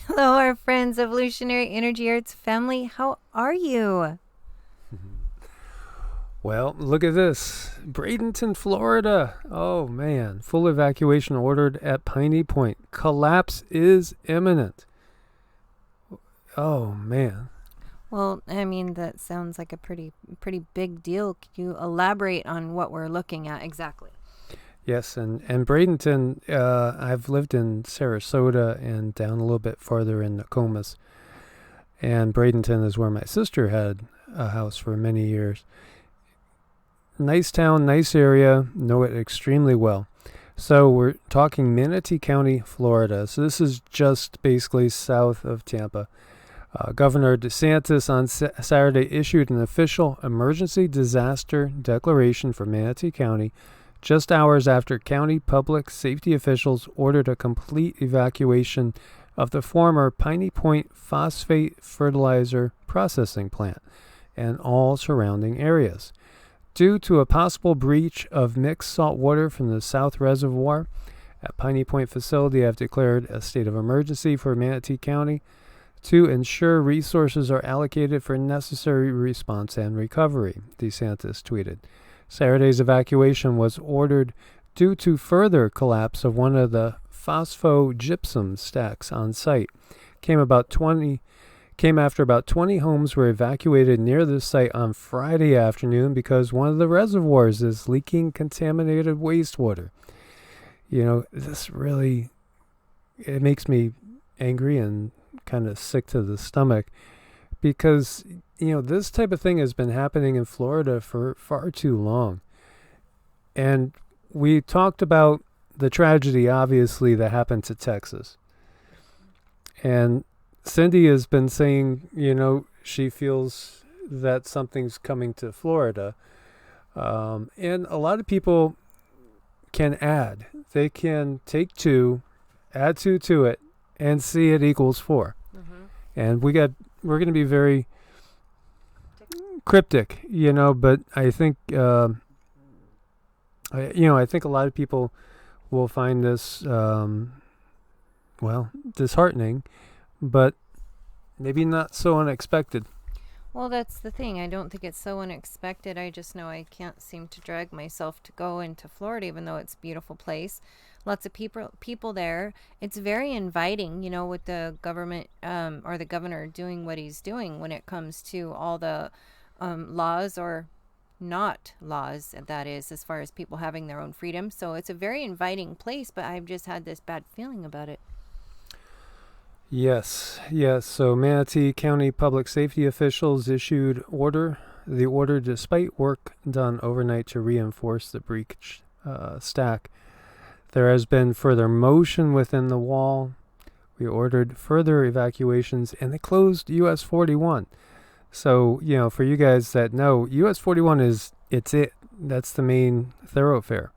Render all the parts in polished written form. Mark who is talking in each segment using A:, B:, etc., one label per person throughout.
A: Hello, our friends, Evolutionary Energy Arts family. How are you?
B: Well, look at this. Bradenton, Florida. Oh, man. Full evacuation ordered at Piney Point. Collapse is imminent. Oh, man.
A: Well, I mean, that sounds like a pretty big deal. Can you elaborate on what we're looking at exactly?
B: Yes, and Bradenton, I've lived in Sarasota and down a little bit farther in Nokomis. And Bradenton is where my sister had a house for many years. Nice town, nice area, know it extremely well. So we're talking Manatee County, Florida. So this is just basically south of Tampa. Governor DeSantis on Saturday issued an official emergency disaster declaration for Manatee County just hours after county public safety officials ordered a complete evacuation of the former Piney Point phosphate fertilizer processing plant and all surrounding areas. Due to a possible breach of mixed salt water from the South Reservoir, at Piney Point facility have declared a state of emergency for Manatee County to ensure resources are allocated for necessary response and recovery, DeSantis tweeted. Saturday's evacuation was ordered due to further collapse of one of the phosphogypsum stacks on site. Came after about 20 homes were evacuated near the site on Friday afternoon because one of the reservoirs is leaking contaminated wastewater. You know, this really, it makes me angry and kind of sick to the stomach because, you know, this type of thing has been happening in Florida for far too long. And we talked about the tragedy, obviously, that happened to Texas. And Cindy has been saying, you know, she feels that something's coming to Florida. And a lot of people can add. They can take 2, add 2 to it, and see it equals 4. Mm-hmm. And we're going to be very cryptic, you know, but I think, I think a lot of people will find this, disheartening, but maybe not so unexpected.
A: Well, that's the thing. I don't think it's so unexpected. I just know I can't seem to drag myself to go into Florida, even though it's a beautiful place. Lots of people there. It's very inviting, you know, with the government or the governor doing what he's doing when it comes to all the laws or not laws, that is, as far as people having their own freedom. So it's a very inviting place, but I've just had this bad feeling about it.
B: Yes. So Manatee County public safety officials issued the order despite work done overnight to reinforce the breach stack. There has been further motion within the wall. We ordered further evacuations, and they closed US 41. So, you know, for you guys that know, US 41 that's the main thoroughfare.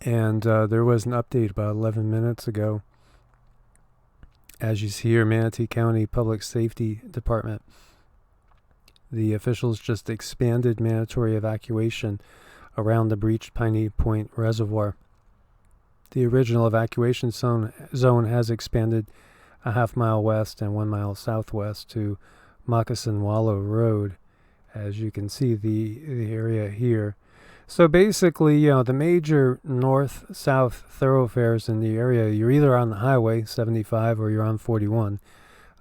B: And there was an update about 11 minutes ago. As you see here, Manatee County Public Safety Department, the officials just expanded mandatory evacuation around the breached Piney Point Reservoir. The original evacuation zone has expanded a half-mile west and 1 mile southwest to Moccasin Wallow Road, as you can see the area here. So basically, you know, the major north-south thoroughfares in the area, you're either on the highway, 75, or you're on 41,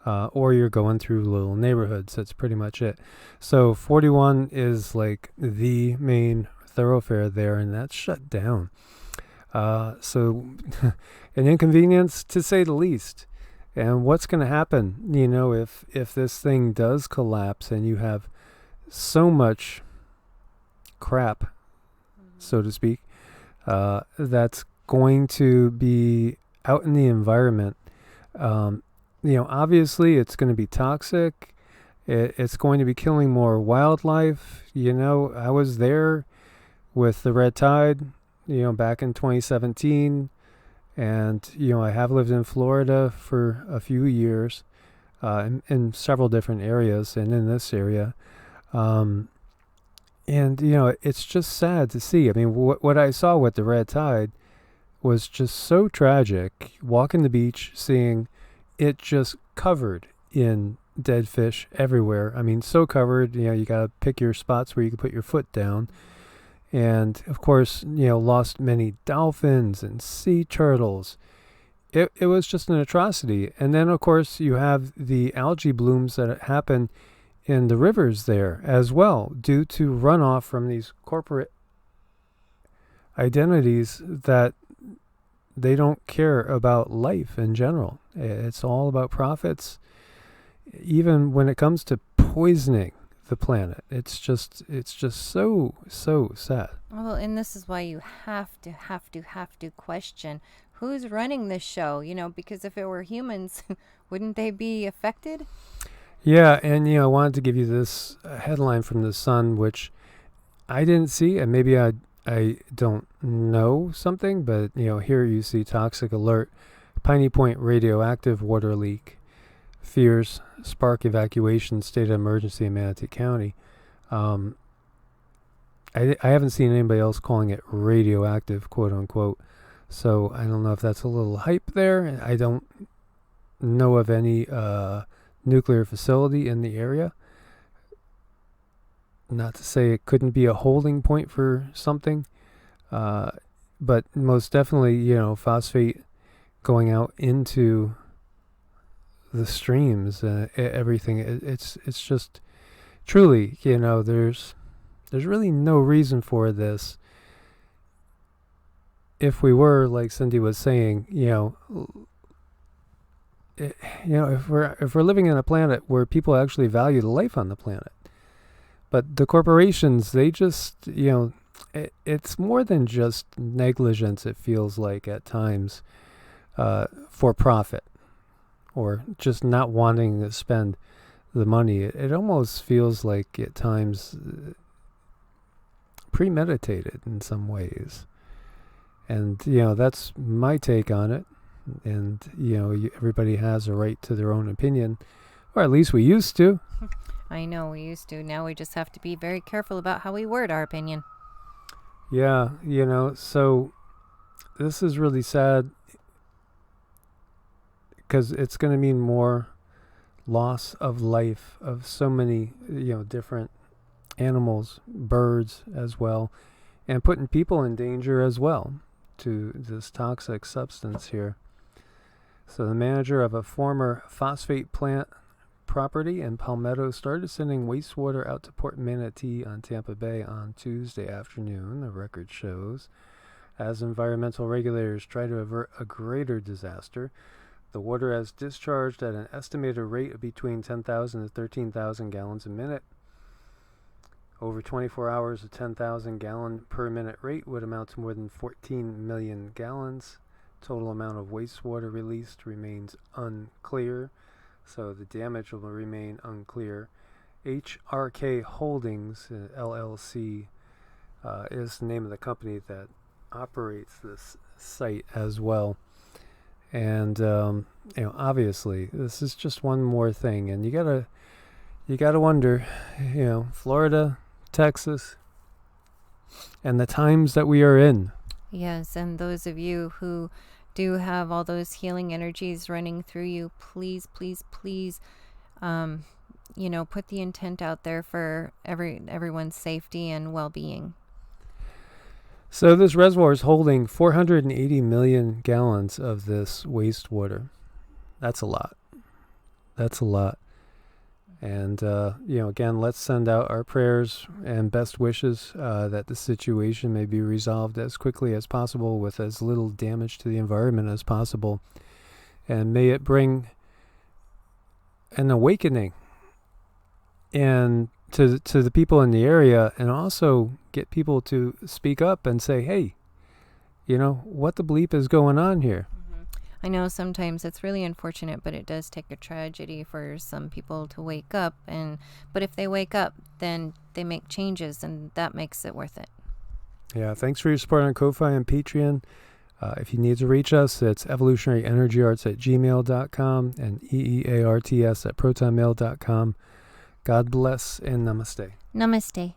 B: or you're going through little neighborhoods. That's pretty much it. So 41 is like the main thoroughfare there, and that's shut down. So an inconvenience, to say the least. And what's going to happen, you know, if this thing does collapse and you have so much crap, so to speak, that's going to be out in the environment. Obviously it's going to be toxic. It's going to be killing more wildlife. You know, I was there with the red tide, you know, back in 2017. And, you know, I have lived in Florida for a few years, in several different areas and in this area. And, you know, it's just sad to see. I mean, what I saw with the red tide was just so tragic. Walking the beach, seeing, it just covered in dead fish everywhere. I mean, so covered, you got to pick your spots where you can put your foot down. And, of course, lost many dolphins and sea turtles. It was just an atrocity. And then, of course, you have the algae blooms that happen in the rivers there as well, due to runoff from these corporate identities that they don't care about life in general. It's all about profits. Even when it comes to poisoning the planet, it's just so sad.
A: Well, and this is why you have to question who's running this show, because if it were humans, wouldn't they be affected?
B: Yeah, and I wanted to give you this headline from the Sun, which I didn't see, and maybe I don't know something, but here you see toxic alert, Piney Point radioactive water leak, fears spark evacuation, state of emergency in Manatee County. I haven't seen anybody else calling it radioactive, quote unquote. So I don't know if that's a little hype there. I don't know of any nuclear facility in the area. Not to say it couldn't be a holding point for something, but most definitely, phosphate going out into the streams, everything. It's just truly, there's really no reason for this. If we were, like Cindy was saying, if we're living in a planet where people actually value the life on the planet, but the corporations, they just, it's more than just negligence. It feels like at times, for profit, or just not wanting to spend the money. It almost feels like at times premeditated in some ways. And, that's my take on it. And, everybody has a right to their own opinion, or at least we used to.
A: I know we used to. Now we just have to be very careful about how we word our opinion.
B: Yeah, so this is really sad because it's going to mean more loss of life of so many, different animals, birds as well, and putting people in danger as well to this toxic substance here. So the manager of a former phosphate plant property in Palmetto started sending wastewater out to Port Manatee on Tampa Bay on Tuesday afternoon, the record shows. As environmental regulators try to avert a greater disaster, the water has discharged at an estimated rate of between 10,000 to 13,000 gallons a minute. Over 24 hours, a 10,000 gallon per minute rate would amount to more than 14 million gallons. Total amount of wastewater released remains unclear, so the damage will remain unclear. HRK Holdings, LLC, is the name of the company that operates this site as well. And obviously, this is just one more thing, and you gotta wonder, Florida, Texas, and the times that we are in.
A: Yes, and those of you who do have all those healing energies running through you, please, please, please, put the intent out there for everyone's safety and well-being.
B: So this reservoir is holding 480 million gallons of this wastewater. That's a lot. That's a lot. And, again, let's send out our prayers and best wishes that the situation may be resolved as quickly as possible with as little damage to the environment as possible. And may it bring an awakening and to the people in the area, and also get people to speak up and say, hey, what the bleep is going on here?
A: I know sometimes it's really unfortunate, but it does take a tragedy for some people to wake up. But if they wake up, then they make changes, and that makes it worth it.
B: Yeah, thanks for your support on Ko-Fi and Patreon. If you need to reach us, it's evolutionaryenergyarts@gmail.com and EEARTS@protonmail.com. God bless and namaste.
A: Namaste.